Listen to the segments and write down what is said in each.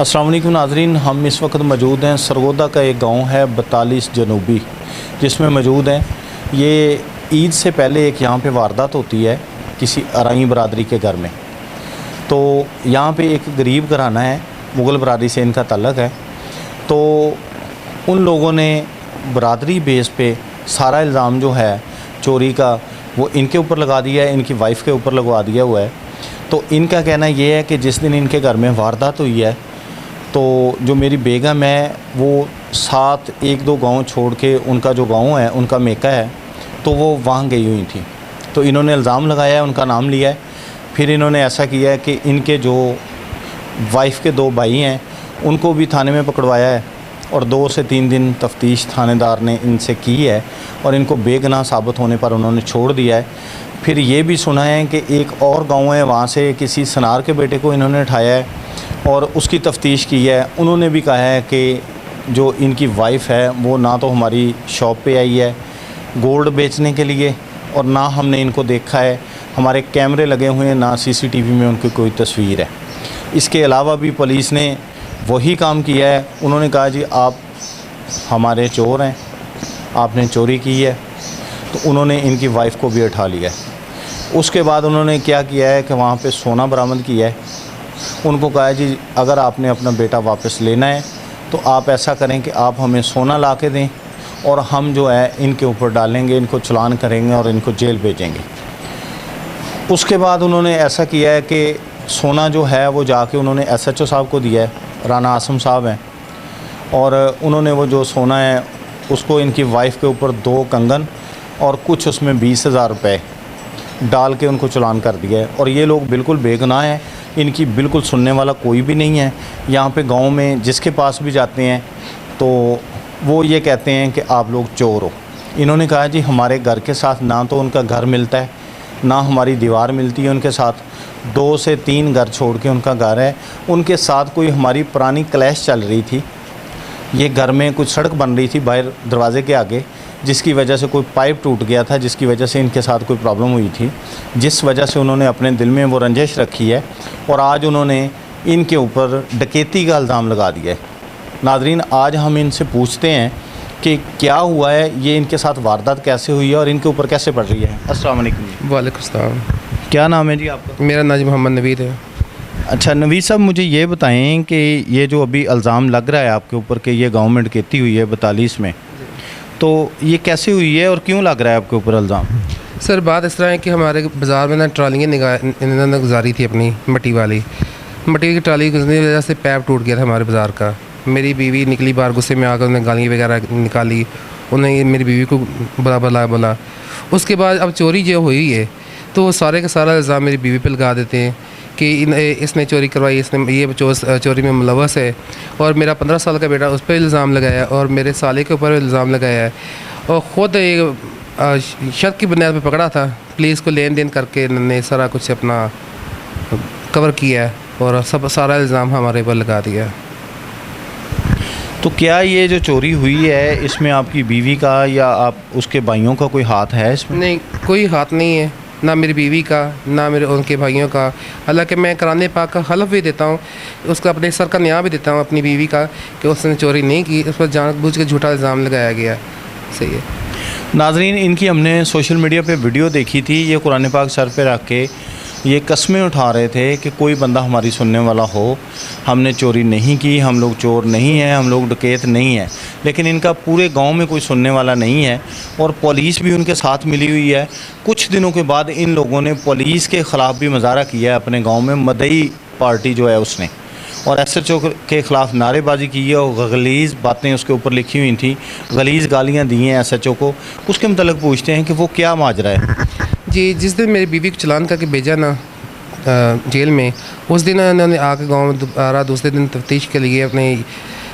अस्सलाम वालेकुम नाज़रीन, हम इस वक्त मौजूद हैं सरगोदा का एक गांव है 42 जनूबी, जिसमें मौजूद हैं। ये ईद से पहले एक यहाँ पे वारदात होती है किसी अराई बरादरी के घर में। तो यहाँ पे एक गरीब घराना है, मुग़ल बरादरी से इनका ताल्लुक़ है। तो उन लोगों ने बरादरी बेस पे सारा इल्ज़ाम जो है चोरी का वो इनके ऊपर लगा दिया है, इनकी वाइफ के ऊपर लगवा दिया हुआ है। तो इनका कहना ये है कि जिस दिन इनके घर में वारदात हुई है तो जो मेरी बेगम है वो साथ एक दो गांव छोड़ के उनका जो गांव है, उनका मेका है, तो वो वहाँ गई हुई थी। तो इन्होंने इल्ज़ाम लगाया है, उनका नाम लिया है। फिर इन्होंने ऐसा किया है कि इनके जो वाइफ के 2 भाई हैं उनको भी थाने में पकड़वाया है और 2 से 3 दिन तफ्तीश थानेदार ने इनसे की है और इनको बेगुनाह साबित होने पर उन्होंने छोड़ दिया है। फिर ये भी सुना है कि एक और गांव है, वहाँ से किसी सनार के बेटे को इन्होंने उठाया है और उसकी तफ्तीश की है। उन्होंने भी कहा है कि जो इनकी वाइफ है वो ना तो हमारी शॉप पे आई है गोल्ड बेचने के लिए और ना हमने इनको देखा है, हमारे कैमरे लगे हुए हैं, ना सीसीटीवी में उनकी कोई तस्वीर है। इसके अलावा भी पुलिस ने वही काम किया है। उन्होंने कहा जी आप हमारे चोर हैं, आपने चोरी की है। तो उन्होंने इनकी वाइफ को भी उठा लिया है। उसके बाद उन्होंने क्या किया है कि वहाँ पे सोना बरामद किया है। उनको कहा है जी अगर आपने अपना बेटा वापस लेना है तो आप ऐसा करें कि आप हमें सोना ला के दें और हम जो है इनके ऊपर डालेंगे, इनको चलान करेंगे और इनको जेल भेजेंगे। उसके बाद उन्होंने ऐसा किया है कि सोना जो है वो जाके उन्होंने SHO साहब को दिया है, राना आसम साहब हैं, और उन्होंने वो जो सोना है उसको इनकी वाइफ के ऊपर 2 कंगन और कुछ उसमें 20,000 रुपये डाल के उनको चलान कर दिया है। और ये लोग बिल्कुल बेगुनाह हैं, इनकी बिल्कुल सुनने वाला कोई भी नहीं है। यहाँ पे गांव में जिसके पास भी जाते हैं तो वो ये कहते हैं कि आप लोग चोर हो। इन्होंने कहा जी हमारे घर के साथ ना तो उनका घर मिलता है, ना हमारी दीवार मिलती है उनके साथ। 2 से 3 घर छोड़ के उनका घर है। उनके साथ कोई हमारी पुरानी क्लैश चल रही थी। ये घर में कुछ सड़क बन रही थी बाहर दरवाज़े के आगे, जिसकी वजह से कोई पाइप टूट गया था, जिसकी वजह से इनके साथ कोई प्रॉब्लम हुई थी, जिस वजह से उन्होंने अपने दिल में वो रंजिश रखी है और आज उन्होंने इनके ऊपर डकैती का इल्ज़ाम लगा दिया है। नाज़रीन, आज हम इनसे पूछते हैं कि क्या हुआ है, ये इनके साथ वारदात कैसे हुई है और इनके ऊपर कैसे पड़ रही है। अस्सलाम वालेकुम जी। वालेकुम सलाम। क्या नाम है जी आपका? मेरा नाम मोहम्मद नवीद है। अच्छा नवीद साहब, मुझे ये बताएं कि ये जो अभी इल्ज़ाम लग रहा है आपके ऊपर कि ये गाँव में डकैती हुई है 42 में, तो ये कैसे हुई है और क्यों लग रहा है आपके ऊपर इल्ज़ाम? सर बात इस तरह है कि हमारे बाज़ार में ना ट्रालियाँ इन्होंने गुजारी थी अपनी मट्टी की ट्राली गुजरने की वजह से पैप टूट गया था हमारे बाज़ार का। मेरी बीवी निकली बाहर, गुस्से में आकर उन्हें गालियाँ वगैरह निकाली, उन्हें मेरी बीवी को बुरा बोला। उसके बाद अब चोरी जो हुई है तो सारे का सारा इल्ज़ाम मेरी बीवी पर लगा देते हैं कि इसने चोरी करवाई, इसने ये चोरी में मुलव्वस है। और मेरा 15 साल का बेटा, उस पर इल्ज़ाम लगाया और मेरे साले के ऊपर इल्ज़ाम लगाया है और ख़ुद शक की बुनियाद पर पकड़ा था। पुलिस को लेन देन करके इन्होंने सारा कुछ अपना कवर किया है और सारा इल्ज़ाम हमारे ऊपर लगा दिया। तो क्या ये जो चोरी हुई है इसमें आपकी बीवी का या आप उसके भाइयों का कोई हाथ है इसमें? नहीं, कोई हाथ नहीं है, ना मेरी बीवी का ना मेरे उनके भाइयों का। हालांकि मैं कुरान पाक का हलफ भी देता हूँ, उसका अपने सर का न्याय भी देता हूँ अपनी बीवी का कि उसने चोरी नहीं की, उस पर जानबूझ के झूठा इल्ज़ाम लगाया गया। सही है नाज़रीन, इनकी हमने सोशल मीडिया पे वीडियो देखी थी। ये कुरान पाक सर पे रख के ये कस्में उठा रहे थे कि कोई बंदा हमारी सुनने वाला हो, हमने चोरी नहीं की, हम लोग चोर नहीं हैं, हम लोग डकैत नहीं हैं। लेकिन इनका पूरे गांव में कोई सुनने वाला नहीं है और पुलिस भी उनके साथ मिली हुई है। कुछ दिनों के बाद इन लोगों ने पुलिस के ख़िलाफ़ भी मुजाहरा किया है अपने गांव में, मदई पार्टी जो है उसने, और SHO के ख़िलाफ़ नारेबाजी की है और गलीज़ बातें उसके ऊपर लिखी हुई थी, गलीज़ गालियाँ दी हैं SHO को। उसके मतलब पूछते हैं कि वो क्या माजरा है जी। जिस दिन मेरी बीवी को चलान करके भेजा ना जेल में, उस दिन उन्होंने आके गाँव में दोबारा दूसरे दिन तफ्तीश के लिए अपने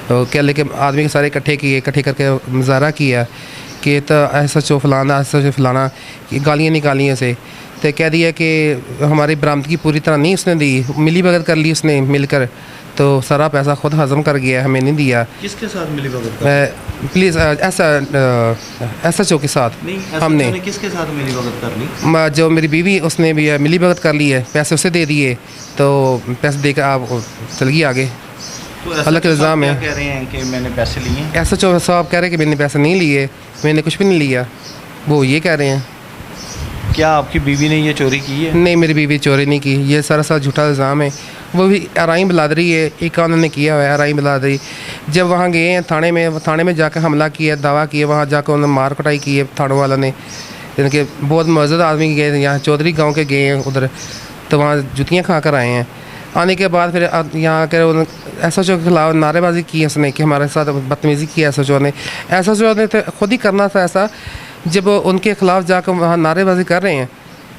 क्या लेके आदमी के सारे इकट्ठे करके मुजाहरा किया कि तो SHO फलाना गालियाँ निकाली उसे। तो कह दिया कि हमारी बरामदगी पूरी तरह नहीं उसने दी, मिली भगत कर ली उसने मिलकर, तो सारा पैसा खुद हज़म कर गया, हमें नहीं दिया। किसके साथ मिली भगत? प्लीज़ SHO के साथ नहीं, हमने किसके साथ मिली भगत कर ली? जो मेरी बीवी उसने भी मिली भगत कर ली है, पैसे उसे दे दिए, तो पैसे देकर आप चल गई आगे। अल्लाह के इल्ज़ाम है। कह रहे हैं कि मैंने पैसे लिए हैं। SHO साहब कह रहे हैं कि मैंने पैसे नहीं लिए, मैंने कुछ भी नहीं लिया, वो ये कह रहे हैं। क्या आपकी बीवी ने ये चोरी की है? नहीं, मेरी बीवी चोरी नहीं की, ये सारा झूठा इल्ज़ाम है। वो भी अराई बिलादरी है, एक काम उन्होंने किया हुआ है अराई बिलादरी। जब वहाँ गए हैं थाने में जाकर हमला किया, दावा किया, वहाँ जाकर उन्होंने मार कुटाई की है थानों वालों ने। इनके बहुत मज़द आदमी गए थे, यहाँ चौधरी गांव के गए हैं उधर, तो वहाँ जुतियाँ खा कर आए हैं। आने के बाद फिर यहाँ आकर SHO के खिलाफ नारेबाजी की उसने कि हमारे साथ बदतमीज़ी की। SHO ने तो खुद ही करना था ऐसा। जब उनके ख़िलाफ़ जाकर वहाँ नारेबाजी कर रहे हैं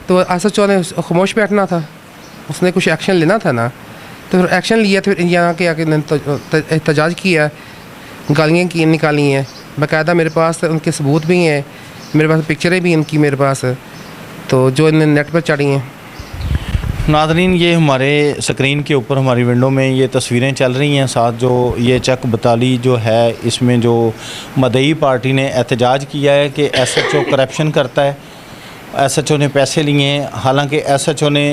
तो SHO ने खामोश बैठना था, उसने कुछ एक्शन लेना था ना। तो फिर एक्शन लिया, तो फिर यहाँ के आके एहतजाज किया, गालियाँ की निकाली हैं। बाकायदा मेरे पास उनके सबूत भी हैं, मेरे पास पिक्चरें भी इनकी मेरे पास, तो जो इन्हें नेट पर चढ़ी हैं। नाज़रीन, ये हमारे स्क्रीन के ऊपर हमारी विंडो में ये तस्वीरें चल रही हैं। साथ जो ये चक बताली जो है, इसमें जो मदई पार्टी ने एहतजाज किया है कि SHO करप्शन करता है, SHO ने पैसे लिए हैं। हालांकि SHO ने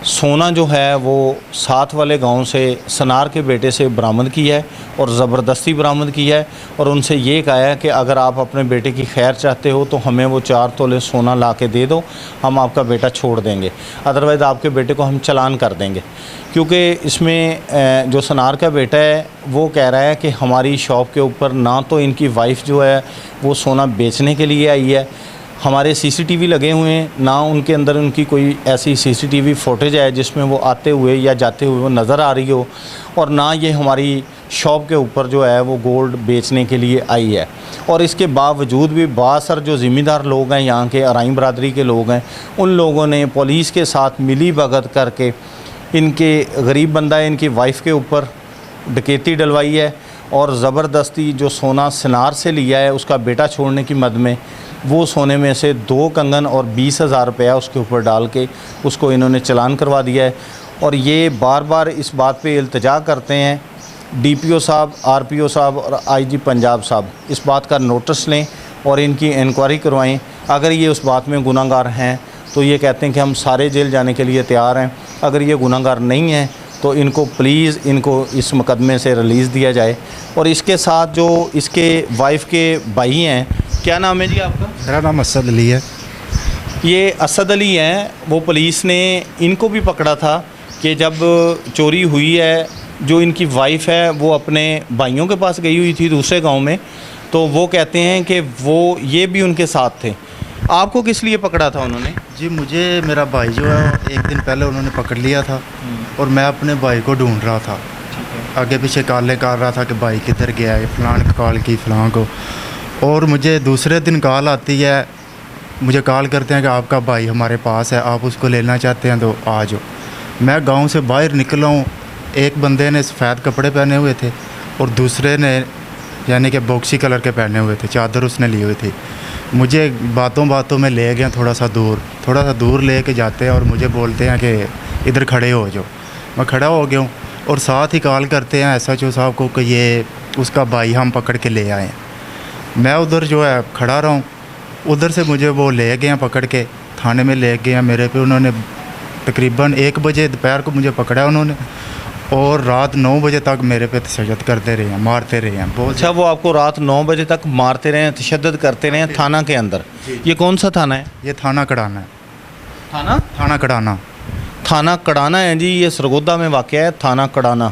सोना जो है वो साथ वाले गांव से सनार के बेटे से बरामद किया है और ज़बरदस्ती बरामद किया है, और उनसे ये कहा है कि अगर आप अपने बेटे की खैर चाहते हो तो हमें वो 4 तोले सोना ला के दे दो, हम आपका बेटा छोड़ देंगे, अदरवाइज़ आपके बेटे को हम चालान कर देंगे। क्योंकि इसमें जो सनार का बेटा है वो कह रहा है कि हमारी शॉप के ऊपर ना तो इनकी वाइफ जो है वो सोना बेचने के लिए आई है, हमारे CCTV लगे हुए हैं, ना उनके अंदर उनकी कोई ऐसी CCTV फुटेज है जिसमें वो आते हुए या जाते हुए वो नज़र आ रही हो, और ना ये हमारी शॉप के ऊपर जो है वो गोल्ड बेचने के लिए आई है। और इसके बावजूद भी बासर जो ज़िम्मेदार लोग हैं, यहाँ के अराई बरादरी के लोग हैं, उन लोगों ने पुलिस के साथ मिली भगत करके इनके गरीब बंदा है इनकी वाइफ के ऊपर डकैती डलवाई है, और ज़बरदस्ती जो सोना सनार से लिया है उसका बेटा छोड़ने की मद में वो सोने में से 2 कंगन और 20,000 रुपया उसके ऊपर डाल के उसको इन्होंने चालान करवा दिया है। और ये बार बार इस बात पे इल्तिजा करते हैं DPO साहब, RPO साहब और IG पंजाब साहब इस बात का नोटिस लें और इनकी इंक्वायरी करवाएं। अगर ये उस बात में गुनाहगार हैं तो ये कहते हैं कि हम सारे जेल जाने के लिए तैयार हैं। अगर ये गुनाहगार नहीं हैं तो इनको प्लीज़ इनको इस मुकदमे से रिलीज़ दिया जाए। और इसके साथ जो इसके वाइफ के भाई हैं, क्या नाम है जी आपका? मेरा नाम असद अली है। ये असद अली हैं, वो पुलिस ने इनको भी पकड़ा था कि जब चोरी हुई है, जो इनकी वाइफ है वो अपने भाइयों के पास गई हुई थी दूसरे गांव में, तो वो कहते हैं कि वो ये भी उनके साथ थे। आपको किस लिए पकड़ा था उन्होंने? जी, मुझे मेरा भाई जो है एक दिन पहले उन्होंने पकड़ लिया था और मैं अपने भाई को ढूंढ रहा था, आगे पीछे कॉलें कर रहा था कि भाई किधर गया है, फ़लाँ कॉल की फ़लाँ को। और मुझे दूसरे दिन कॉल आती है, मुझे कॉल करते हैं कि आपका भाई हमारे पास है, आप उसको लेना चाहते हैं तो आ जाओ। मैं गांव से बाहर निकला हूँ, एक बंदे ने सफ़ेद कपड़े पहने हुए थे और दूसरे ने यानी कि बॉक्सी कलर के पहने हुए थे, चादर उसने ली हुई थी। मुझे बातों बातों में ले गए थोड़ा सा दूर ले के जाते हैं और मुझे बोलते हैं कि इधर खड़े हो जाओ। मैं खड़ा हो गया हूँ और साथ ही कॉल करते हैं SHO साहब को कि ये उसका भाई हम पकड़ के ले आए हैं। मैं उधर जो है खड़ा रहा हूँ, उधर से मुझे वो ले गए हैं पकड़ के, थाने में ले गए हैं। मेरे पे उन्होंने तकरीबन 1 बजे दोपहर को मुझे पकड़ा उन्होंने और रात 9 बजे तक मेरे पे तशद्दुद करते रहे हैं, मारते रहे हैं बहुत। अच्छा, वो आपको रात 9 बजे तक मारते रहे हैं, तशद्दुद करते रहे हैं थाना के अंदर? ये कौन सा थाना है? ये थाना कड़ाना है। थाना कड़ाना। थाना कड़ाना है जी, ये सरगोदा में वाक़या है थाना कड़ाना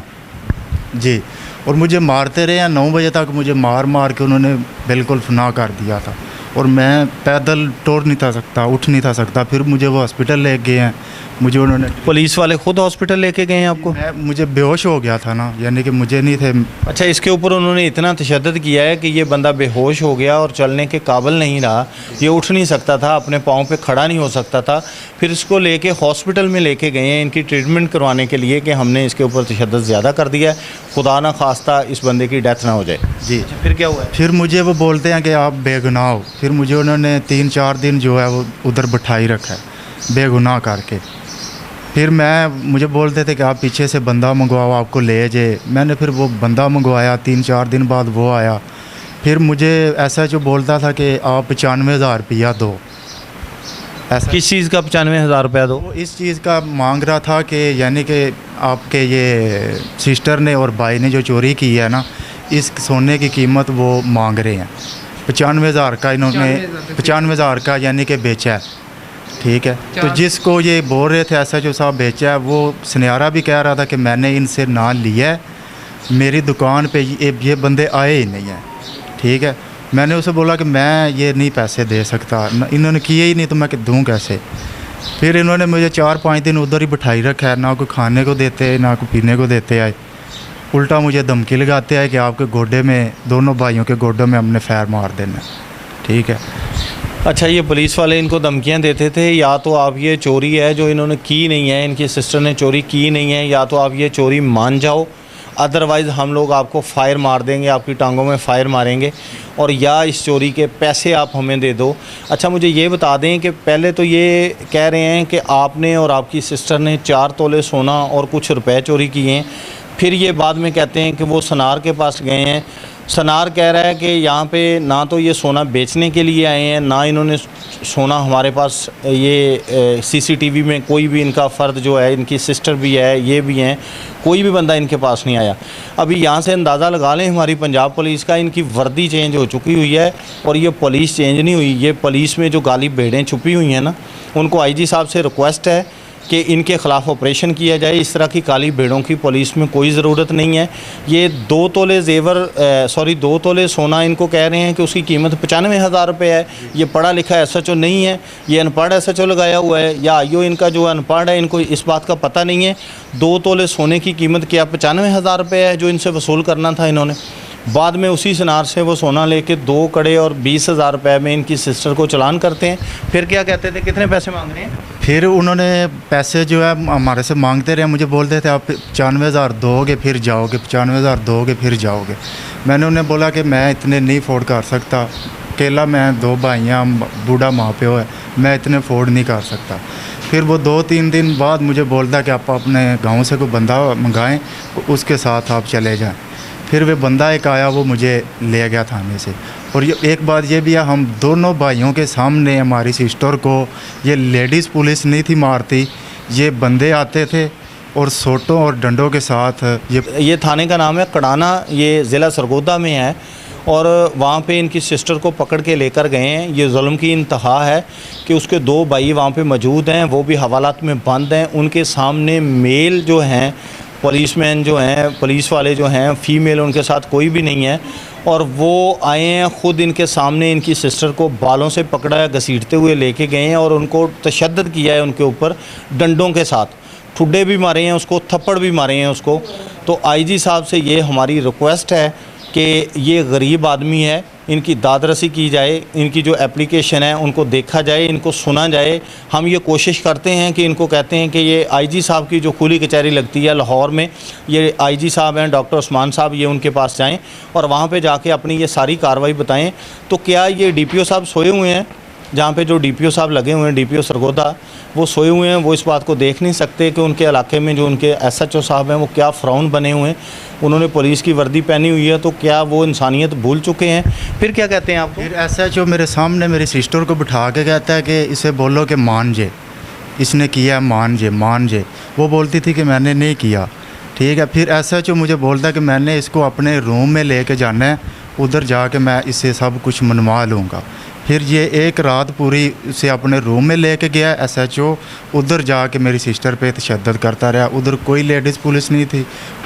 जी। और मुझे मारते रहे हैं 9 बजे तक, मुझे मार के उन्होंने बिल्कुल फना कर दिया था और मैं पैदल टोर नहीं था सकता, उठ नहीं था सकता। फिर मुझे वो हॉस्पिटल ले गए हैं, मुझे उन्होंने पुलिस वाले खुद हॉस्पिटल लेके गए हैं आपको? मुझे बेहोश हो गया था ना, यानी कि मुझे नहीं थे। अच्छा, इसके ऊपर उन्होंने इतना तशद्दुद किया है कि ये बंदा बेहोश हो गया और चलने के काबिल नहीं रहा, ये उठ नहीं सकता था, अपने पाँव पे खड़ा नहीं हो सकता था। फिर इसको लेके हॉस्पिटल में लेके गए हैं इनकी ट्रीटमेंट करवाने के लिए कि हमने इसके ऊपर तशद्दुद ज़्यादा कर दिया है, खुदा ना खास्ता इस बंदे की डेथ ना हो जाए। जी। अच्छा, फिर क्या हुआ? फिर मुझे वो बोलते हैं कि आप बेगुनाह हो। फिर मुझे उन्होंने 3-4 दिन जो है वो उधर बिठाई रखा है बेगुनाह करके। फिर मुझे बोलते थे कि आप पीछे से बंदा मंगवाओ, आपको ले जाए। मैंने फिर वो बंदा मंगवाया, 3-4 दिन बाद वो आया। फिर मुझे ऐसा जो बोलता था कि आप 95,000 रुपया दो, ऐसा किस चीज़ का 95,000 रुपया दो? वो इस चीज़ का मांग रहा था कि यानी कि आपके ये सिस्टर ने और भाई ने जो चोरी की है ना, इस सोने की कीमत वो मांग रहे हैं 95,000 का। इन्होंने 95,000 का यानी कि बेचा है, ठीक है। तो जिसको ये बोल रहे थे SHO साहब बेचा है, वो सुनहरा भी कह रहा था कि मैंने इनसे ना लिया है, मेरी दुकान पे ये बंदे आए ही नहीं हैं, ठीक है। मैंने उसे बोला कि मैं ये नहीं पैसे दे सकता, इन्होंने किए ही नहीं तो मैं दूँ कैसे। फिर इन्होंने मुझे 4-5 दिन उधर ही बिठाई रखा है, ना कोई खाने को देते ना कोई पीने को देते आए, उल्टा मुझे धमकी लगाते हैं कि आपके गोडे में, दोनों भाइयों के गोडे में हमने फैर मार देना, ठीक है। अच्छा, ये पुलिस वाले इनको धमकियां देते थे, या तो आप ये चोरी है जो इन्होंने की नहीं है, इनकी सिस्टर ने चोरी की नहीं है, या तो आप ये चोरी मान जाओ, अदरवाइज़ हम लोग आपको फ़ायर मार देंगे, आपकी टांगों में फ़ायर मारेंगे, और या इस चोरी के पैसे आप हमें दे दो। अच्छा, मुझे ये बता दें कि पहले तो ये कह रहे हैं कि आपने और आपकी सिस्टर ने 4 तोले सोना और कुछ रुपए चोरी किए हैं, फिर ये बाद में कहते हैं कि वो सनार के पास गए हैं। सनार कह रहा है कि यहाँ पे ना तो ये सोना बेचने के लिए आए हैं, ना इन्होंने सोना हमारे पास, ये CCTV में कोई भी इनका फ़र्द जो है, इनकी सिस्टर भी है, ये भी हैं, कोई भी बंदा इनके पास नहीं आया। अभी यहाँ से अंदाज़ा लगा लें हमारी पंजाब पुलिस का, इनकी वर्दी चेंज हो चुकी हुई है और ये पुलिस चेंज नहीं हुई। ये पुलिस में जो गाली भेड़ें छुपी हुई हैं ना, उनको IG साहब से रिक्वेस्ट है कि इनके ख़िलाफ़ ऑपरेशन किया जाए। इस तरह की काली भेड़ों की पुलिस में कोई ज़रूरत नहीं है। ये 2 तोले सोना इनको कह रहे हैं कि उसकी कीमत 95,000 रुपये है। ये पढ़ा लिखा SHO नहीं है, ये अनपढ़ SHO लगाया हुआ है, या IO इनका जो अनपढ़ है, इनको इस बात का पता नहीं है। 2 तोले सोने की कीमत क्या 95,000 रुपये है जो इनसे वसूल करना था इन्होंने। बाद में उसी सनार से वो सोना लेके 2 कड़े और 20,000 रुपये में इनकी सिस्टर को चालान करते हैं। फिर क्या कहते थे, कितने पैसे मांग रहे हैं? फिर उन्होंने पैसे जो है हमारे से मांगते रहे, मुझे बोलते थे आप 95,000 दोगे फिर जाओगे, 95,000 दोगे फिर जाओगे। मैंने उन्हें बोला कि मैं इतने नहीं अफोर्ड कर सकता, अकेला मैं 2 भाइयाँ, बूढ़ा माँ प्यो है, मैं इतने अफोर्ड नहीं कर सकता। फिर वो 2-3 दिन बाद मुझे बोलता कि आप अपने गाँव से कोई बंदा मंगाएँ, उसके साथ आप चले जाएँ। फिर वे बंदा एक आया, वो मुझे ले गया थाने से। और ये एक बात ये भी है, हम दोनों भाइयों के सामने हमारी सिस्टर को ये लेडीज़ पुलिस नहीं थी मारती, ये बंदे आते थे और सोटों और डंडों के साथ। ये थाने का नाम है कड़ाना, ये ज़िला सरगोदा में है, और वहाँ पे इनकी सिस्टर को पकड़ के लेकर गए हैं। ये जुल्म की इंतहा है कि उसके 2 भाई वहाँ पे मौजूद हैं, वो भी हवालात में बंद हैं। उनके सामने मेल जो हैं, पुलिसमैन जो हैं, पुलिस वाले जो हैं, फ़ीमेल उनके साथ कोई भी नहीं है, और वो आए हैं ख़ुद इनके सामने, इनकी सिस्टर को बालों से पकड़ा, घसीटते हुए लेके गए हैं और उनको तशद्दुद किया है उनके ऊपर डंडों के साथ, ठुड्डे भी मारे हैं उसको, थप्पड़ भी मारे हैं उसको। तो IG साहब से ये हमारी रिक्वेस्ट है कि ये गरीब आदमी है, इनकी दादरसी की जाए, इनकी जो एप्लीकेशन है उनको देखा जाए, इनको सुना जाए। हम ये कोशिश करते हैं कि इनको कहते हैं कि ये IG साहब की जो खुली कचहरी लगती है लाहौर में, ये IG साहब हैं डॉक्टर उस्मान साहब, ये उनके पास जाएं और वहाँ पे जाके अपनी ये सारी कार्रवाई बताएं। तो क्या ये DPO साहब सोए हुए हैं, जहाँ पे जो DPO साहब लगे हुए हैं, DPO सरगोदा, वो सोए हुए हैं, वो इस बात को देख नहीं सकते कि उनके इलाके में जो उनके SHO साहब हैं वो क्या फ़िरौन बने हुए हैं। उन्होंने पुलिस की वर्दी पहनी हुई है, तो क्या वो इंसानियत भूल चुके हैं? फिर क्या कहते हैं आपको? फिर SHO मेरे सामने मेरी सिस्टर को बिठा के कहता है कि इसे बोलो कि मान जे, इसने किया, मान जे। वो बोलती थी कि मैंने नहीं किया, ठीक है। फिर SHO मुझे बोलता है कि मैंने इसको अपने रूम में लेके जाना है, उधर जाके मैं इससे सब कुछ मनवा लूँगा। फिर ये एक रात पूरी उसे अपने रूम में लेके गया SHO, उधर जाके मेरी सिस्टर पे तशद्दुद करता रहा। उधर कोई लेडीज़ पुलिस नहीं थी,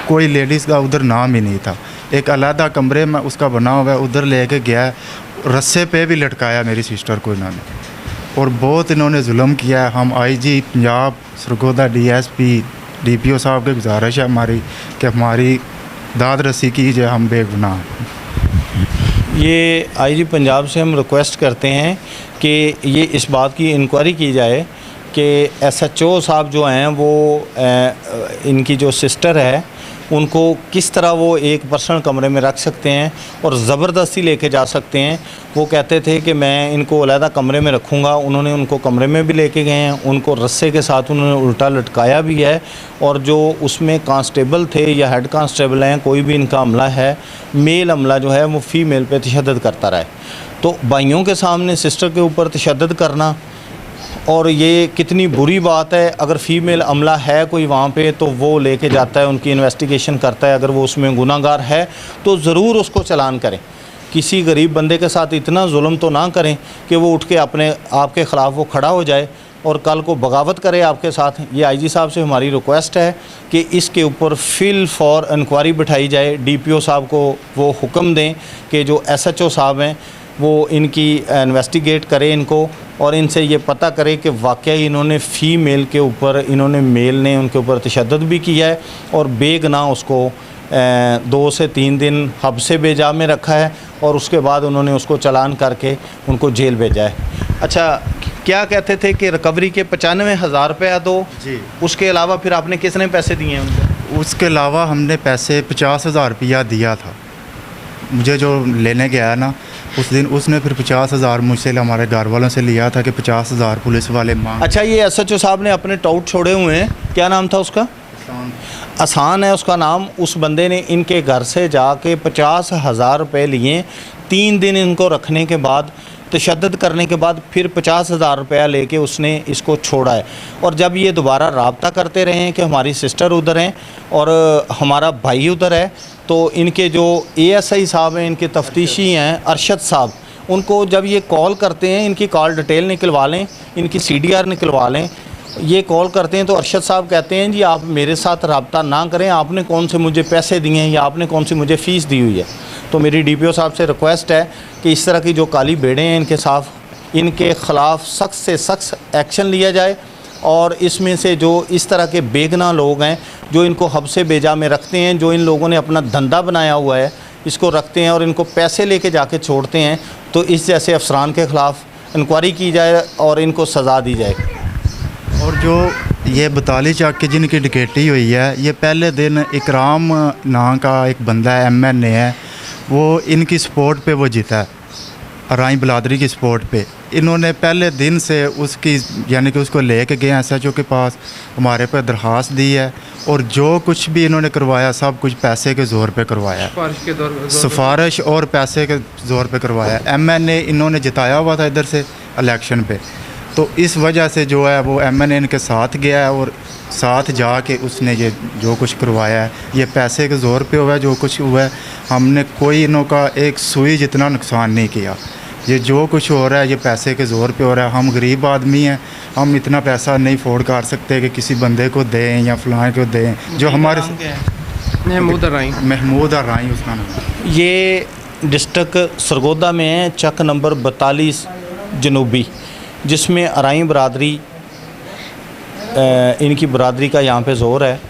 कोई लेडीज़ का उधर नाम ही नहीं था। एक अलहदा कमरे में उसका बना हुआ है, उधर लेके गया, रस्से पे भी लटकाया मेरी सिस्टर को इन्होंने, और बहुत इन्होंने जुल्म किया है। हम IG Punjab Sargodha DSP DPO साहब की गुजारिश है हमारी कि हमारी दाद रसी कीजिए, हम बेगुनाह। ये IG पंजाब से हम रिक्वेस्ट करते हैं कि ये इस बात की इंक्वायरी की जाए कि SHO साहब जो हैं वो इनकी जो सिस्टर है उनको किस तरह वो एक पर्सनल कमरे में रख सकते हैं और ज़बरदस्ती लेके जा सकते हैं। वो कहते थे कि मैं इनको अलहदा कमरे में रखूँगा, उन्होंने उनको कमरे में भी लेके गए हैं, उनको रस्से के साथ उन्होंने उल्टा लटकाया भी है, और जो उसमें कांस्टेबल थे या हेड कांस्टेबल हैं, कोई भी इनका अमला है, मेल अमला जो है वो फ़ीमेल पे तशद्दुद करता रहा है। तो भाइयों के सामने सिस्टर के ऊपर तशद्दुद करना और ये कितनी बुरी बात है। अगर फ़ीमेल अमला है कोई वहाँ पे तो वो लेके जाता है, उनकी इन्वेस्टिगेशन करता है। अगर वो उसमें गुनाहगार है तो ज़रूर उसको चालान करें। किसी गरीब बंदे के साथ इतना जुल्म तो ना करें कि वो उठ के अपने आपके ख़िलाफ़ वो खड़ा हो जाए और कल को बगावत करे आपके साथ। ये आईजी साहब से हमारी रिक्वेस्ट है कि इसके ऊपर फिल फॉर इंक्वायरी बिठाई जाए। डीपीओ साहब को वो हुक्म दें कि जो एसएचओ साहब हैं वो इनकी इन्वेस्टिगेट करें इनको, और इनसे ये पता करें कि वाकई इन्होंने फ़ीमेल के ऊपर, इन्होंने मेल ने उनके ऊपर तशद्दुद भी किया है और बेगुनाह उसको 2 से 3 दिन हब्से बेजा में रखा है और उसके बाद उन्होंने उसको चालान करके उनको जेल भेजा है। अच्छा, क्या कहते थे कि रिकवरी के 95,000 रुपया दो जी, उसके अलावा फिर आपने कितने पैसे दिए हैं उनको? उसके अलावा हमने पैसे 50,000 रुपया दिया था। मुझे जो लेने गया ना उस दिन, उसने फिर 50,000 मुझसे हमारे घर वालों से लिया था कि 50,000 पुलिस वाले मांग। अच्छा, ये एसएचओ साहब ने अपने टाउट छोड़े हुए हैं, क्या नाम था उसका? आसान है उसका नाम। उस बंदे ने इनके घर से जाके 50,000 रुपये लिए। 3 दिन इनको रखने के बाद, तशद्दुद करने के बाद फिर 50,000 रुपया लेके उसने इसको छोड़ा है। और जब ये दोबारा राब्ता करते रहे हैं कि हमारी सिस्टर उधर हैं और हमारा भाई उधर है, तो इनके जो एएसआई साहब हैं, इनके तफ्तीशी हैं अरशद साहब, उनको जब ये कॉल करते हैं, इनकी कॉल डिटेल निकलवा लें, इनकी सीडीआर निकलवा लें। ये कॉल करते हैं तो अरशद साहब कहते हैं जी आप मेरे साथ रब्ता ना करें, आपने कौन से मुझे पैसे दिए हैं या आपने कौन सी मुझे फ़ीस दी हुई है। तो मेरी डीपीओ साहब से रिक्वेस्ट है कि इस तरह की जो काली बेड़े हैं इनके ख़िलाफ़ सख्त से सख्त एक्शन लिया जाए और इसमें से जो इस तरह के बेगुनाह लोग हैं जो इनको हब्से बेजा में रखते हैं, जो इन लोगों ने अपना धंधा बनाया हुआ है, इसको रखते हैं और इनको पैसे लेके जाके छोड़ते हैं, तो इस जैसे अफसरान के ख़िलाफ़ इंक्वायरी की जाए और इनको सज़ा दी जाए। और जो ये बताली चक की जिनकी डकैती हुई है, ये पहले दिन इकराम नाम का एक बंदा है, MNA है, वो इनकी सपोर्ट पे वो जीता है, अराई बलादरी की सपोर्ट पे। इन्होंने पहले दिन से उसकी यानी कि उसको लेके गए एसएचओ के पास, हमारे पे दरख्वास्त दी है और जो कुछ भी इन्होंने करवाया सब कुछ पैसे के ज़ोर पे करवाया, सिफारिश और पैसे के ज़ोर पे करवाया। MNA इन्होंने जिताया हुआ था इधर से इलेक्शन पे, तो इस वजह से जो है वो MNA इनके साथ गया है और साथ जाके उसने ये जो कुछ करवाया है, ये पैसे के ज़ोर पे हुआ है। जो कुछ हुआ है, हमने कोई इनों का एक सुई जितना नुकसान नहीं किया। ये जो कुछ हो रहा है ये पैसे के ज़ोर पे हो रहा है। हम गरीब आदमी हैं, हम इतना पैसा नहीं अफोर्ड कर सकते कि किसी बंदे को दें या फलां को दें। जो हमारे महमूद अर्राई उसका नाम। ये डिस्ट्रिक्ट सरगोदा में है, चक नंबर 42 जनूबी, जिसमें अराई बरादरी, इनकी बरादरी का यहाँ पे ज़ोर है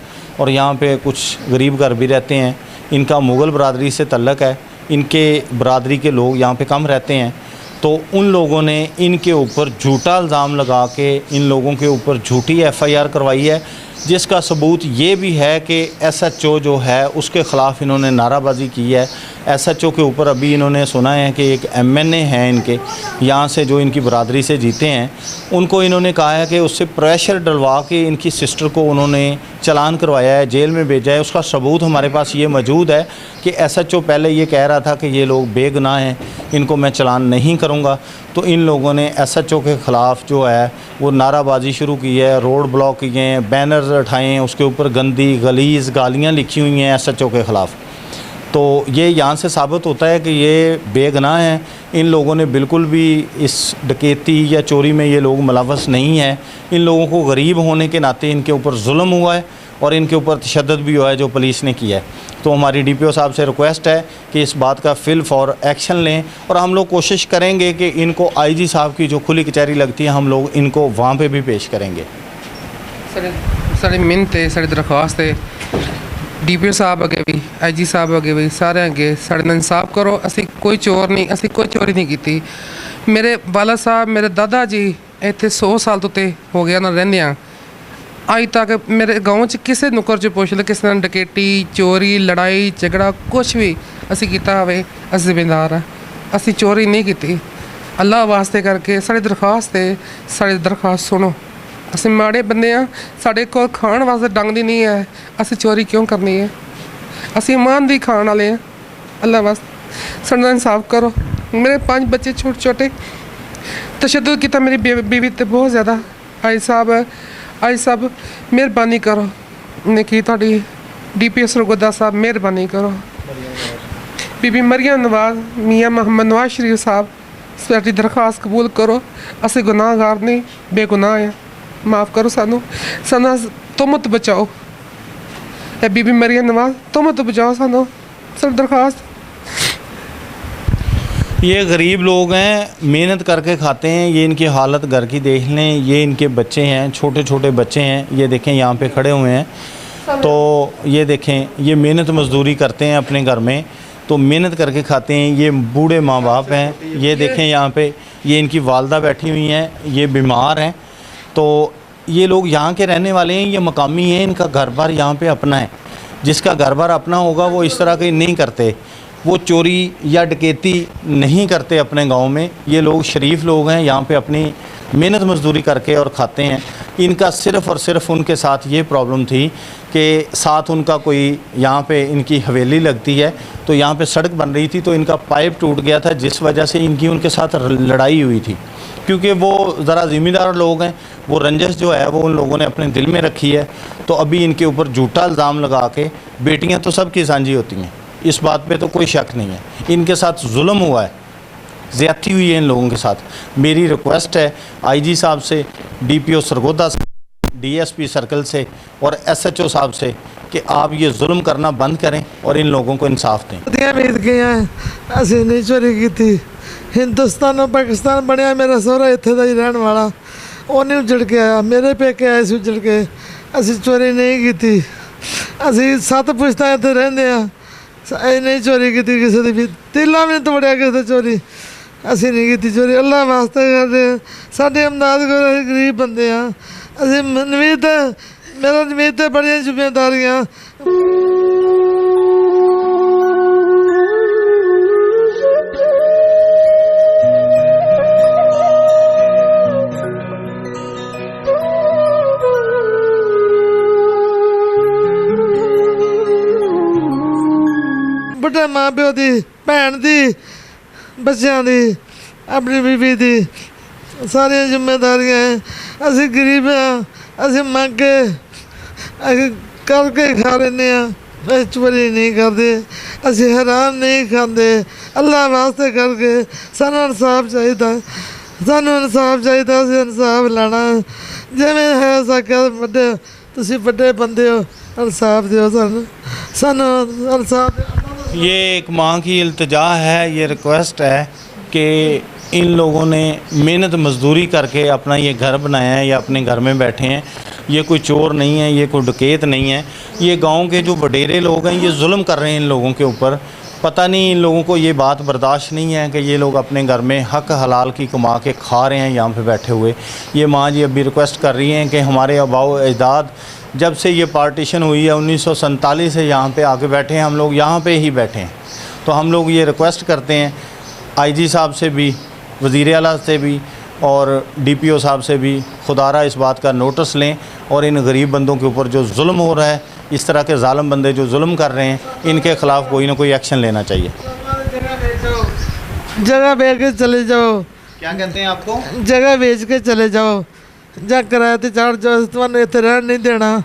और यहाँ पे कुछ गरीब घर भी रहते हैं। इनका मुग़ल बरादरी से तल्लक़ है, इनके बरादरी के लोग यहाँ पे कम रहते हैं। तो उन लोगों ने इनके ऊपर झूठा इल्ज़ाम लगा के इन लोगों के ऊपर झूठी FIR करवाई है, जिसका सबूत ये भी है कि SHO जो है उसके ख़िलाफ़ इन्होंने नाराबाजी की है। SHO के ऊपर अभी इन्होंने सुना है कि एक MNA हैं इनके यहाँ से जो इनकी बरादरी से जीते हैं, उनको इन्होंने कहा है कि उससे प्रेशर डलवा के इनकी सिस्टर को उन्होंने चालान करवाया है, जेल में भेजा है। उसका सबूत हमारे पास ये मौजूद है कि SHO पहले ये कह रहा था कि ये लोग बेगुनाह हैं, इनको मैं चालान नहीं करूँगा। तो इन लोगों ने SHO के ख़िलाफ़ जो है वो नाराबाजी शुरू की है, रोड ब्लॉक किए हैं, बैनर्स उठाए हैं, उसके ऊपर गंदी गलीज़ गालियाँ लिखी हुई हैं SHO के ख़िलाफ़। तो ये यहाँ से साबित होता है कि ये बेगुनाह हैं। इन लोगों ने बिल्कुल भी इस डकैती या चोरी में ये लोग मुलव्वस नहीं हैं। इन लोगों को गरीब होने के नाते इनके ऊपर जुल्म हुआ है और इनके ऊपर तशद्दुद भी हुआ है जो पुलिस ने किया है। तो हमारी DPO साहब से रिक्वेस्ट है कि इस बात का फिल फॉर एक्शन लें और हम लोग कोशिश करेंगे कि इनको IG साहब की जो खुली कचहरी लगती है हम लोग इनको वहाँ पे भी पेश करेंगे। सारी मिन्नत है, सारी दरख्वास्त है DPO साहब अगे भी, IG साहब अगे भी, सारे अगे साढ़े नाल इंसाफ करो। असी कोई चोर नहीं, असी कोई चोरी नहीं की। मेरे वाला साहब, मेरे दादा जी इत्थे 100 साल तो हो गया ना रहंदियां। अज तक मेरे गाँव च किसी नुक्कर च पुछ लो किसी ने डकैती, चोरी, लड़ाई झगड़ा कुछ भी असी कीता होवे, असी जिम्मेदार हाँ। असी चोरी नहीं की। अल्लाह वास्ते करके साड़ी दरख्वास्त है, साड़ी दरख्वास्त सुनो। असी माड़े बंदे हाँ, साढ़े कोल खाण वास्ते डंगदी नहीं है, असी चोरी क्यों करनी है? असी ईमानदारी खाण वाले हैं। अल्लाह वास्ते साडा इंसाफ करो। मेरे 5 बच्चे छोटे छोटे, तशद्दुद किया मेरी बीवी ते बहुत ज़्यादा। आई साहब मेहरबानी करो ने की थोड़ी DPO सरगोदा साहब मेहरबानी करो। बीबी मरियम नवाज मियाँ मोहम्मद नवाज शरीफ साहब साडी दरखास्त कबूल करो। असी गुनाहगार नहीं, बेगुनाह है, माफ़ करो सानू तुमत बचाओ। बीबी मरियम नवाज तुमत बचाओ सानू, सर दरखास्त। ये गरीब लोग हैं, मेहनत करके खाते हैं। ये इनकी हालत घर की देख लें। ये इनके बच्चे हैं, छोटे छोटे बच्चे हैं। ये देखें यहाँ पे खड़े हुए हैं, तो ये देखें ये मेहनत मजदूरी करते हैं अपने घर में, तो मेहनत करके खाते हैं। ये बूढ़े माँ बाप हैं। ये देखें यहाँ पे ये इनकी वालदा बैठी हुई हैं, ये बीमार हैं। तो ये लोग यहाँ के रहने वाले हैं, ये मकामी हैं, इनका घर बार यहाँ पे अपना है। जिसका घर बार अपना होगा वो इस तरह के नहीं करते, वो चोरी या डकैती नहीं करते अपने गांव में। ये लोग शरीफ लोग हैं, यहाँ पे अपनी मेहनत मजदूरी करके और खाते हैं। इनका सिर्फ़ और सिर्फ उनके साथ ये प्रॉब्लम थी कि साथ उनका कोई यहाँ पे इनकी हवेली लगती है, तो यहाँ पे सड़क बन रही थी, तो इनका पाइप टूट गया था, जिस वजह से इनकी उनके साथ लड़ाई हुई थी। क्योंकि वो ज़रा ज़िम्मेदार लोग हैं, वो रंजश जो है वो उन लोगों ने अपने दिल में रखी है। तो अभी इनके ऊपर झूठा इल्ज़ाम लगा के, बेटियाँ तो सबकी सांझी होती हैं, इस बात पे तो कोई शक नहीं है। इनके साथ जुल्म हुआ है, ज़्यादती हुई है इन लोगों के साथ। मेरी रिक्वेस्ट है IG साहब से, DPO सरगोदा से, DSP सर्कल से और SHO साहब से कि आप ये जुल्म करना बंद करें और इन लोगों को इंसाफ दें। उम्मीद गए असं नहीं चोरी की थी। हिंदुस्तान और पाकिस्तान बनया, मेरा सोहरा इत्थे दा ही रहने वाला, वो नहीं उजड़ के आया, मेरे पेके आए से उजड़ के। असी चोरी नहीं की थी, असी 7 पुश्तां इत्थे रहिंदे आ, नहीं चोरी की किसी की भी, तिला भी नहीं तोड़िया किसी चोरी। असी नहीं की चोरी, अल्लाह वास्ते कर रहे हैं, साढ़े इमदाद करो, असीं गरीब बंदे हाँ। असी नवीद मेरा नवीद बड़िया जिम्मेदारियाँ। बड़े माँ प्यो की, भैन की, बच्चों की, अपनी बीवी की सारिया जिम्मेदारियाँ हैं। असी गरीब हाँ, असी मंग के करके खा लेने, चोरी नहीं करते, असी हराम नहीं खाते। अल्लाह वास्ते करके सानू इंसाफ चाहिए, सानू इंसाफ चाहिए, असी इंसाफ लेना। जिमें है सके बड़े, तुसी बड़े बंदे हो, इंसाफ दो सानू, सानू इंसाफ। ये एक माँ की इल्तिजा है, ये रिक्वेस्ट है कि इन लोगों ने मेहनत मजदूरी करके अपना ये घर बनाया है या अपने घर में बैठे हैं। ये कोई चोर नहीं है, ये कोई डकैत नहीं है। ये गांव के जो वडेरे लोग हैं ये जुल्म कर रहे हैं इन लोगों के ऊपर। पता नहीं इन लोगों को ये बात बर्दाश्त नहीं है कि ये लोग अपने घर में हक हलाल की कमा के खा रहे हैं यहाँ पे बैठे हुए। ये माँ जी अभी रिक्वेस्ट कर रही हैं कि हमारे आबाओ अजदाद जब से ये पार्टीशन हुई है 1947 से यहाँ पे आके बैठे हैं, हम लोग यहाँ पे ही बैठे हैं। तो हम लोग ये रिक्वेस्ट करते हैं IG साहब से भी, वज़ीर आला से भी और DPO साहब से भी, खुदारा इस बात का नोटिस लें और इन गरीब बंदों के ऊपर जो जुल्म हो रहा है, इस तरह के जालिम बंदे जो जुल्म कर रहे हैं, इनके ख़िलाफ़ कोई ना कोई एक्शन लेना चाहिए। जगह बेच के चले जाओ। क्या कहते हैं आपको? जगह बेच के चले जाओ, ਜਾਂ ਕਿਰਾਏ ਤੇ ਚੜ੍ਹ ਜਾਓ, ਤੁਹਾਨੂੰ ਇੱਥੇ ਰਹਿਣ ਨਹੀਂ ਦੇਣਾ।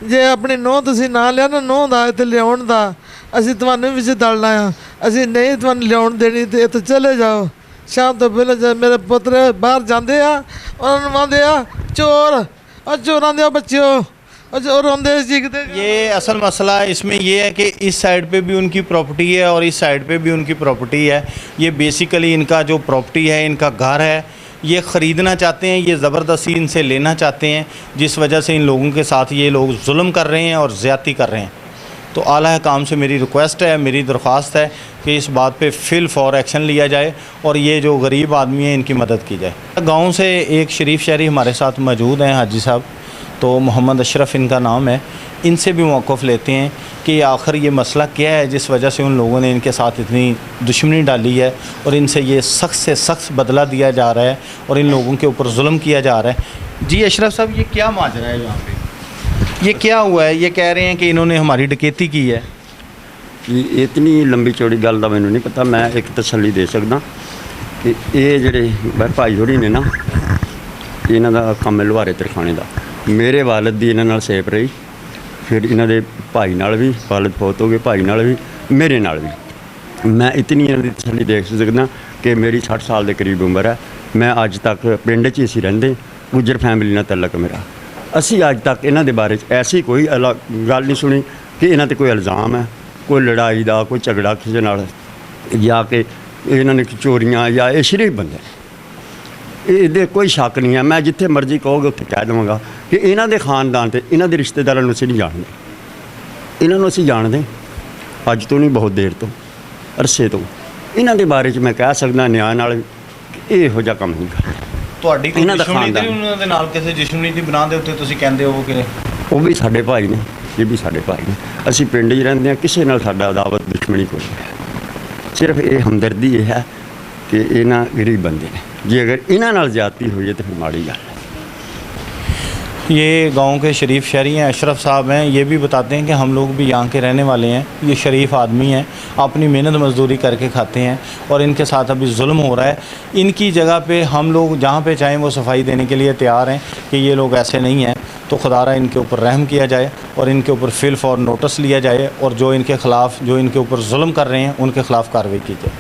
ਜੇ ਆਪਣੀ ਨੂੰਹ ਤੁਸੀਂ ਨਾ ਲਿਆ ਨਾ, ਨੂੰਹ ਦਾ ਇੱਥੇ ਲਿਆਉਣ ਦਾ, ਅਸੀਂ ਤੁਹਾਨੂੰ ਵਿੱਚ ਦਲਣਾ ਆ, ਅਸੀਂ ਨਹੀਂ ਤੁਹਾਨੂੰ ਲਿਆਉਣ ਦੇਣੀ, ਤੇ ਇੱਥੇ ਚਲੇ ਜਾਓ। ਸ਼ਾਮ ਤੋਂ ਪਹਿਲਾਂ ਜਦ ਮੇਰੇ ਪੁੱਤਰ ਬਾਹਰ ਜਾਂਦੇ ਆ, ਉਹਨਾਂ ਨੂੰ ਆਂਦੇ ਆ ਚੋਰ, और चोरों दे बच्चों और रोंदे चीखते। ये असल मसला इसमें ये है कि इस साइड पे भी उनकी प्रॉपर्टी है और इस साइड पे भी उनकी प्रॉपर्टी है। ये बेसिकली इनका जो प्रॉपर्टी है, इनका घर है, ये ख़रीदना चाहते हैं, ये ज़बरदस्ती इनसे लेना चाहते हैं, जिस वजह से इन लोगों के साथ ये लोग जुल्म कर रहे हैं और ज़्यादती कर रहे हैं। तो आला हकाम से मेरी रिक्वेस्ट है, मेरी दरख्वास्त है कि इस बात पे फिल फॉर एक्शन लिया जाए और ये जो गरीब आदमी है इनकी मदद की जाए। गांव से एक शरीफ शहरी हमारे साथ मौजूद हैं, हाजी साहब, तो मोहम्मद अशरफ इनका नाम है। इनसे भी मौक़िफ़ लेते हैं कि आखिर ये मसला क्या है जिस वजह से उन लोगों ने इनके साथ इतनी दुश्मनी डाली है और इनसे ये सख्त से सख्त बदला दिया जा रहा है और इन लोगों के ऊपर जुल्म किया जा रहा है। जी अशरफ साहब, ये क्या माजरा है यहाँ पे? ये क्या हुआ है? ये कह रहे हैं कि इन्होंने हमारी डकैती की है। इतनी लंबी चौड़ी गल का मैनू नहीं पता, मैं एक तसल्ली दे सकदा ਕਿ ਇਹ ਜਿਹੜੇ ਭਾਈ ਹੋਰੀ ਨੇ ਨਾ, ਇਹਨਾਂ ਦਾ ਕੰਮ ਹੈ ਲੁਹਾਰੇ ਤਰਖਾਣੇ ਦਾ। ਮੇਰੇ ਵਾਲਦ ਦੀ ਇਹਨਾਂ ਨਾਲ ਸੇਪ ਰਹੀ, ਫਿਰ ਇਹਨਾਂ ਦੇ ਭਾਈ ਨਾਲ ਵੀ, ਵਾਲਦ ਫੌਤ ਹੋ ਗਏ, ਭਾਈ ਨਾਲ ਵੀ, ਮੇਰੇ ਨਾਲ ਵੀ। ਮੈਂ ਇਤਨੀ ਇਹਨਾਂ ਦੀ ਤਸੱਲੀ ਦੇਖ ਸਕਦਾ ਕਿ ਮੇਰੀ 60 ਸਾਲ ਦੇ ਕਰੀਬ ਉਮਰ ਹੈ। ਮੈਂ ਅੱਜ ਤੱਕ ਪਿੰਡ 'ਚ ਹੀ ਅਸੀਂ ਰਹਿੰਦੇ, ਗੁੱਜਰ ਫੈਮਿਲੀ ਨਾਲ ਤਲਕ ਮੇਰਾ। ਅਸੀਂ ਅੱਜ ਤੱਕ ਇਹਨਾਂ ਦੇ ਬਾਰੇ 'ਚ ਐਸੀ ਕੋਈ ਗੱਲ ਨਹੀਂ ਸੁਣੀ ਕਿ ਇਹਨਾਂ 'ਤੇ ਕੋਈ ਇਲਜ਼ਾਮ ਹੈ, ਕੋਈ ਲੜਾਈ ਦਾ, ਕੋਈ ਝਗੜਾ ਕਿਸੇ ਨਾਲ, ਜਾਂ ਕਿ ਇਹਨਾਂ ਨੇ ਚੋਰੀਆਂ, ਜਾਂ ਇਹ ਸ਼ਰੀਫ ਬੰਦੇ ਨੇ। ਇਹਦੇ ਕੋਈ ਸ਼ੱਕ ਨਹੀਂ ਹੈ। ਮੈਂ ਜਿੱਥੇ ਮਰਜ਼ੀ ਕਹੋਗੇ ਉੱਥੇ ਕਹਿ ਦੇਵਾਂਗਾ ਕਿ ਇਹਨਾਂ ਦੇ ਖਾਨਦਾਨ ਤੇ ਇਹਨਾਂ ਦੇ ਰਿਸ਼ਤੇਦਾਰਾਂ ਨੂੰ ਅਸੀਂ ਨਹੀਂ ਜਾਣਦੇ। ਇਹਨਾਂ ਨੂੰ ਅਸੀਂ ਜਾਣਦੇ ਅੱਜ ਤੋਂ ਨਹੀਂ, ਬਹੁਤ ਦੇਰ ਤੋਂ, ਅਰਸੇ ਤੋਂ। ਇਹਨਾਂ ਦੇ ਬਾਰੇ 'ਚ ਮੈਂ ਕਹਿ ਸਕਦਾ ਨਿਆਂ ਨਾਲ ਕਿ ਇਹੋ ਜਿਹਾ ਕੰਮ ਨਹੀਂ ਕਰਦੇ। ਤੁਹਾਡੀ ਕੋਈ ਇਹਨਾਂ ਦਾ ਦੁਸ਼ਮਣੀ ਤਾਂ ਨਹੀਂ ਖਾਨਦਾਨ। ਉਹਨਾਂ ਦੇ ਨਾਲ? ਕਿਸੇ ਦੁਸ਼ਮਣੀ ਦੀ ਬਣਾ ਦੇ ਉੱਤੇ ਤੁਸੀਂ ਕਹਿੰਦੇ ਹੋ ਕਿ ਉਹ ਵੀ ਸਾਡੇ ਭਾਈ ਨੇ, ਇਹ ਵੀ ਸਾਡੇ ਭਾਈ ਨੇ। ਅਸੀਂ ਪਿੰਡ 'ਚ ਰਹਿੰਦੇ ਹਾਂ, ਕਿਸੇ ਨਾਲ ਸਾਡਾ ਅਦਾਵਤ ਦੁਸ਼ਮਣੀ ਕੋਈ ਨਹੀਂ। ਸਿਰਫ ਇਹ ਹਮਦਰਦੀ ਇਹ ਹੈ कि इन्ह गरीब बंदे ने, जे अगर इन्हों नाल ज़्यादती हुई है तो फिर माड़ी गल है। ये गांव के शरीफ शहरी हैं, अशरफ साहब हैं। ये भी बताते हैं कि हम लोग भी यहाँ के रहने वाले हैं। ये शरीफ आदमी हैं, अपनी मेहनत मजदूरी करके खाते हैं और इनके साथ अभी जुल्म हो रहा है। इनकी जगह पे हम लोग जहाँ पे चाहें वो सफाई देने के लिए तैयार हैं कि ये लोग ऐसे नहीं हैं, तो खुदारा इनके ऊपर रहम किया जाए और इनके ऊपर फिल फॉर नोटिस लिया जाए और जो इनके ख़िलाफ़, जो इनके ऊपर जुल्म कर रहे हैं उनके ख़िलाफ़ कार्रवाई की जाए।